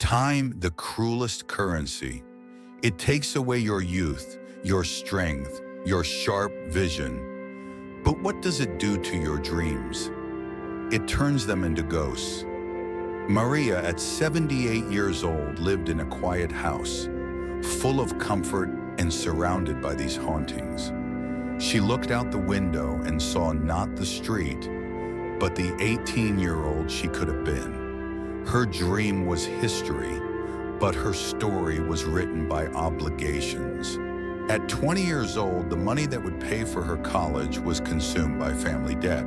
Time, the cruelest currency. It takes away your youth, your strength, your sharp vision. But what does it do to your dreams? It turns them into ghosts. Maria, at 78 years old, lived in a quiet house, full of comfort and surrounded by these hauntings. She looked out the window and saw not the street, but the 18-year-old she could have been. Her dream was history, but her story was written by obligations. At 20 years old, the money that would pay for her college was consumed by family debt.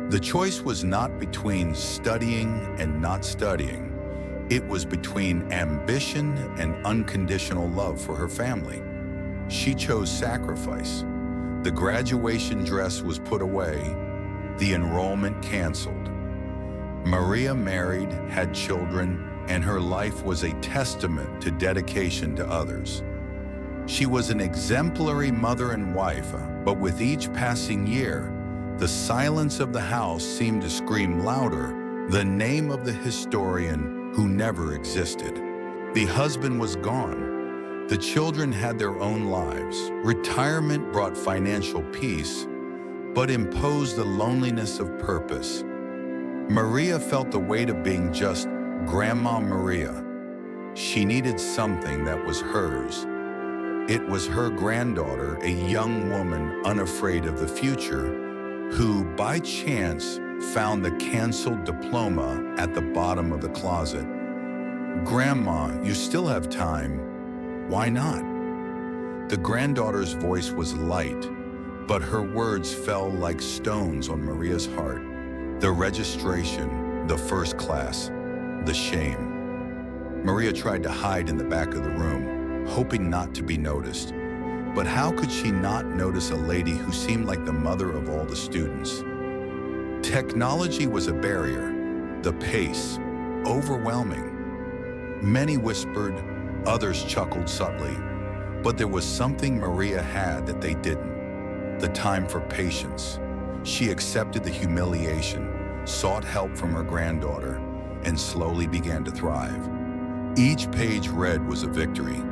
The choice was not between studying and not studying. It was between ambition and unconditional love for her family. She chose sacrifice. The graduation dress was put away, the enrollment canceled. Maria married, had children, and her life was a testament to dedication to others. She was an exemplary mother and wife, but with each passing year, the silence of the house seemed to scream louder the name of the historian who never existed. The husband was gone. The children had their own lives. Retirement brought financial peace, but imposed the loneliness of purpose. Maria felt the weight of being just Grandma Maria. She needed something that was hers. It was her granddaughter, a young woman unafraid of the future, who, by chance, found the canceled diploma at the bottom of the closet. "Grandma, you still have time. Why not?" The granddaughter's voice was light, but her words fell like stones on Maria's heart. The registration, the first class, the shame. Maria tried to hide in the back of the room, hoping not to be noticed. But how could she not notice a lady who seemed like the mother of all the students? Technology was a barrier, the pace, overwhelming. Many whispered, others chuckled subtly, but there was something Maria had that they didn't: the time for patience. She accepted the humiliation, sought help from her granddaughter, and slowly began to thrive. Each page read was a victory,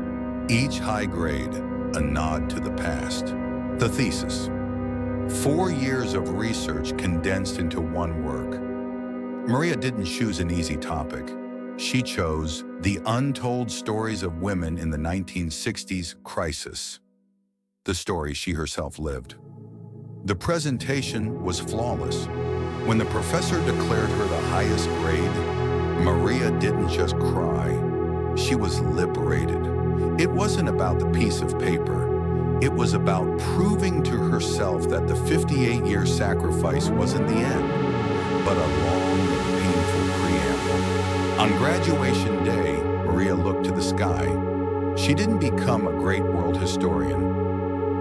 each high grade a nod to the past. The thesis. 4 years of research condensed into one work. Maria didn't choose an easy topic. She chose the untold stories of women in the 1960s crisis, the story she herself lived. The presentation was flawless. When the professor declared her the highest grade, Maria didn't just cry. She was liberated. It wasn't about the piece of paper. It was about proving to herself that the 58-year sacrifice wasn't the end, but a long and painful preamble. On graduation day, Maria looked to the sky. She didn't become a great world historian.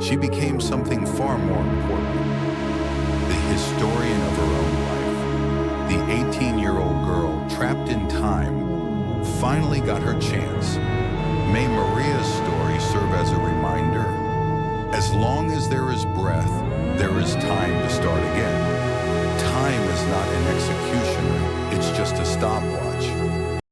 She became something far more important: the historian of her own life. The 18-year-old girl, trapped in time, finally got her chance. May Maria's story serve as a reminder: as long as there is breath, there is time to start again. Time is not an executioner, it's just a stopwatch.